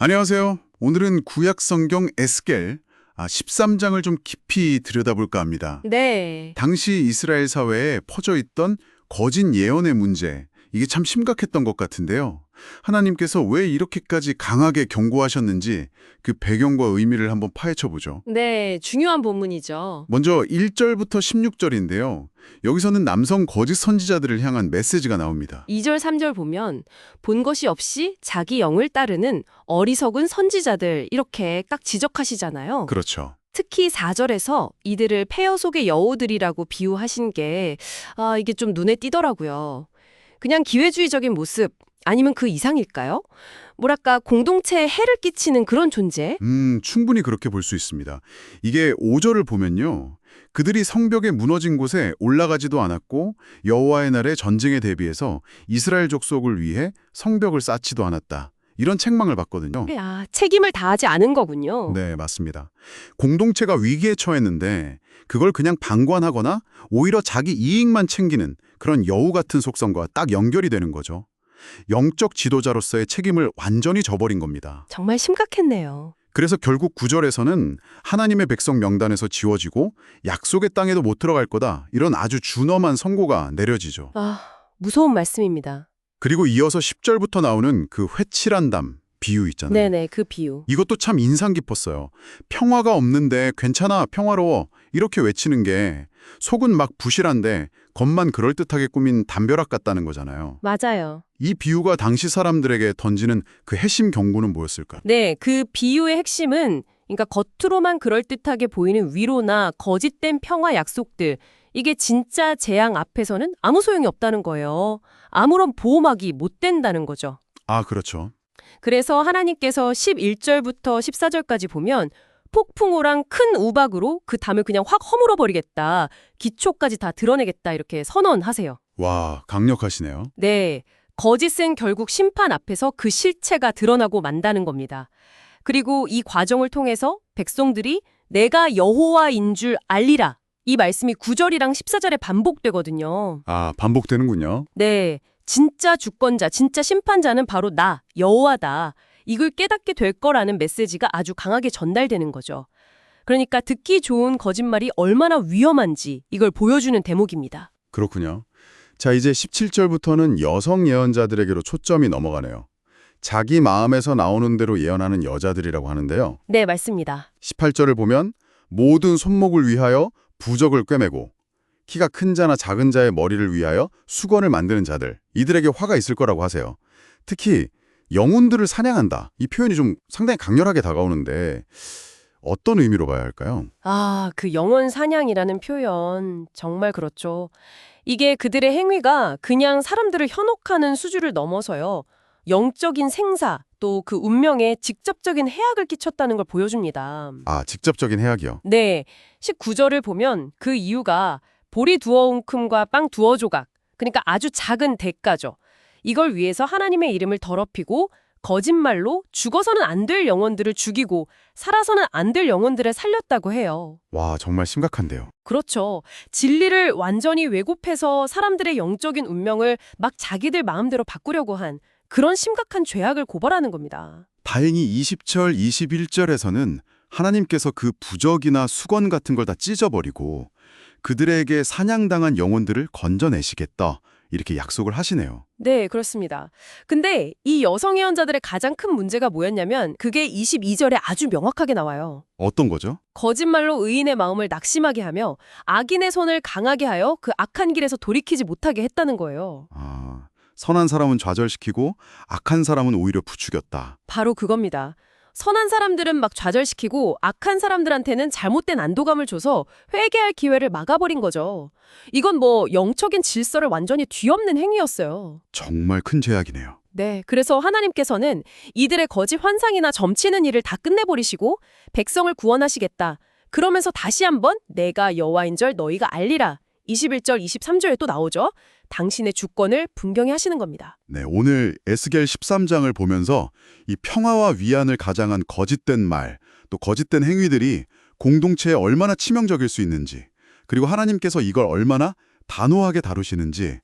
안녕하세요. 오늘은 구약 성경 에스겔 13장을 좀 깊이 들여다볼까 합니다. 네. 당시 이스라엘 사회에 퍼져 있던 거짓 예언의 문제, 이게 참 심각했던 것 같은데요. 하나님께서 왜 이렇게까지 강하게 경고하셨는지 그 배경과 의미를 한번 파헤쳐 보죠. 네, 중요한 본문이죠. 먼저 1절부터 16절인데요. 여기서는 남성 거짓 선지자들을 향한 메시지가 나옵니다. 2절, 3절 보면 본 것이 없이 자기 영을 따르는 어리석은 선지자들 이렇게 딱 지적하시잖아요. 그렇죠. 특히 4절에서 이들을 폐허 속의 여우들이라고 비유하신 게 이게 좀 눈에 띄더라고요. 그냥 기회주의적인 모습 아니면 그 이상일까요? 뭐랄까 공동체에 해를 끼치는 그런 존재? 충분히 그렇게 볼 수 있습니다. 이게 5절을 보면요. 그들이 성벽에 무너진 곳에 올라가지도 않았고 여호와의 날의 전쟁에 대비해서 이스라엘 족속을 위해 성벽을 쌓지도 않았다. 이런 책망을 받거든요. 책임을 다하지 않은 거군요. 네, 맞습니다. 공동체가 위기에 처했는데 그걸 그냥 방관하거나 오히려 자기 이익만 챙기는 그런 여우 같은 속성과 딱 연결이 되는 거죠. 영적 지도자로서의 책임을 완전히 저버린 겁니다. 정말 심각했네요. 그래서 결국 9절에서는 하나님의 백성 명단에서 지워지고 약속의 땅에도 못 들어갈 거다. 이런 아주 준엄한 선고가 내려지죠. 무서운 말씀입니다. 그리고 이어서 10절부터 나오는 그 회칠한 담 비유 있잖아요. 네네, 그 비유. 이것도 참 인상 깊었어요. 평화가 없는데 괜찮아, 평화로워 이렇게 외치는 게 속은 막 부실한데 겉만 그럴듯하게 꾸민 담벼락 같다는 거잖아요. 맞아요. 이 비유가 당시 사람들에게 던지는 그 핵심 경고는 뭐였을까? 네, 그 비유의 핵심은 그러니까 겉으로만 그럴듯하게 보이는 위로나 거짓된 평화 약속들 이게 진짜 재앙 앞에서는 아무 소용이 없다는 거예요. 아무런 보호막이 못 된다는 거죠. 그렇죠. 그래서 하나님께서 11절부터 14절까지 보면 폭풍우랑 큰 우박으로 그 담을 그냥 확 허물어버리겠다. 기초까지 다 드러내겠다 이렇게 선언하세요. 와, 강력하시네요. 네, 거짓은 결국 심판 앞에서 그 실체가 드러나고 만다는 겁니다. 그리고 이 과정을 통해서 백성들이 내가 여호와인 줄 알리라. 이 말씀이 9절이랑 14절에 반복되거든요. 반복되는군요. 네, 진짜 주권자, 진짜 심판자는 바로 나, 여호와다. 이걸 깨닫게 될 거라는 메시지가 아주 강하게 전달되는 거죠. 그러니까 듣기 좋은 거짓말이 얼마나 위험한지 이걸 보여주는 대목입니다. 그렇군요. 자, 이제 17절부터는 여성 예언자들에게로 초점이 넘어가네요. 자기 마음에서 나오는 대로 예언하는 여자들이라고 하는데요. 네, 맞습니다. 18절을 보면 모든 손목을 위하여 부적을 꿰매고 키가 큰 자나 작은 자의 머리를 위하여 수건을 만드는 자들, 이들에게 화가 있을 거라고 하세요. 특히 영혼들을 사냥한다. 이 표현이 좀 상당히 강렬하게 다가오는데 어떤 의미로 봐야 할까요? 그 영혼 사냥이라는 표현 정말 그렇죠. 이게 그들의 행위가 그냥 사람들을 현혹하는 수준을 넘어서요. 영적인 생사, 또 그 운명에 직접적인 해악을 끼쳤다는 걸 보여줍니다. 직접적인 해악이요. 네, 19절을 보면 그 이유가 보리 두어 웅큼과 빵 두어 조각, 그러니까 아주 작은 대가죠. 이걸 위해서 하나님의 이름을 더럽히고 거짓말로 죽어서는 안 될 영혼들을 죽이고 살아서는 안 될 영혼들을 살렸다고 해요. 와, 정말 심각한데요. 그렇죠. 진리를 완전히 왜곡해서 사람들의 영적인 운명을 막 자기들 마음대로 바꾸려고 한 그런 심각한 죄악을 고발하는 겁니다. 다행히 20절, 21절에서는 하나님께서 그 부적이나 수건 같은 걸 다 찢어버리고 그들에게 사냥당한 영혼들을 건져내시겠다. 이렇게 약속을 하시네요. 네, 그렇습니다. 근데 이 여성 예언자들의 가장 큰 문제가 뭐였냐면 그게 22절에 아주 명확하게 나와요. 어떤 거죠? 거짓말로 의인의 마음을 낙심하게 하며 악인의 손을 강하게 하여 그 악한 길에서 돌이키지 못하게 했다는 거예요. 선한 사람은 좌절시키고 악한 사람은 오히려 부추겼다. 바로 그겁니다. 선한 사람들은 막 좌절시키고 악한 사람들한테는 잘못된 안도감을 줘서 회개할 기회를 막아버린 거죠. 이건 영적인 질서를 완전히 뒤엎는 행위였어요. 정말 큰 죄악이네요. 네, 그래서 하나님께서는 이들의 거짓 환상이나 점치는 일을 다 끝내버리시고 백성을 구원하시겠다. 그러면서 다시 한번 내가 여호와인 줄 너희가 알리라. 21절, 23절에 또 나오죠. 당신의 주권을 분명히 하시는 겁니다. 네, 오늘 에스겔 13장을 보면서 이 평화와 위안을 가장한 거짓된 말, 또 거짓된 행위들이 공동체에 얼마나 치명적일 수 있는지, 그리고 하나님께서 이걸 얼마나 단호하게 다루시는지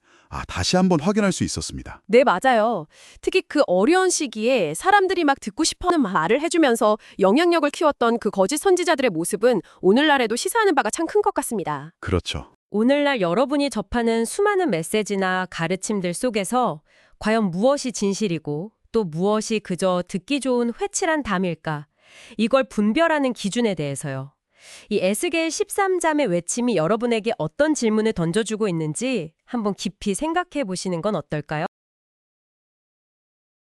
다시 한번 확인할 수 있었습니다. 네, 맞아요. 특히 그 어려운 시기에 사람들이 막 듣고 싶어하는 말을 해주면서 영향력을 키웠던 그 거짓 선지자들의 모습은 오늘날에도 시사하는 바가 참 큰 것 같습니다. 그렇죠. 오늘날 여러분이 접하는 수많은 메시지나 가르침들 속에서 과연 무엇이 진실이고 또 무엇이 그저 듣기 좋은 회칠한 담일까? 이걸 분별하는 기준에 대해서요. 이 에스겔 13잠의 외침이 여러분에게 어떤 질문을 던져주고 있는지 한번 깊이 생각해 보시는 건 어떨까요?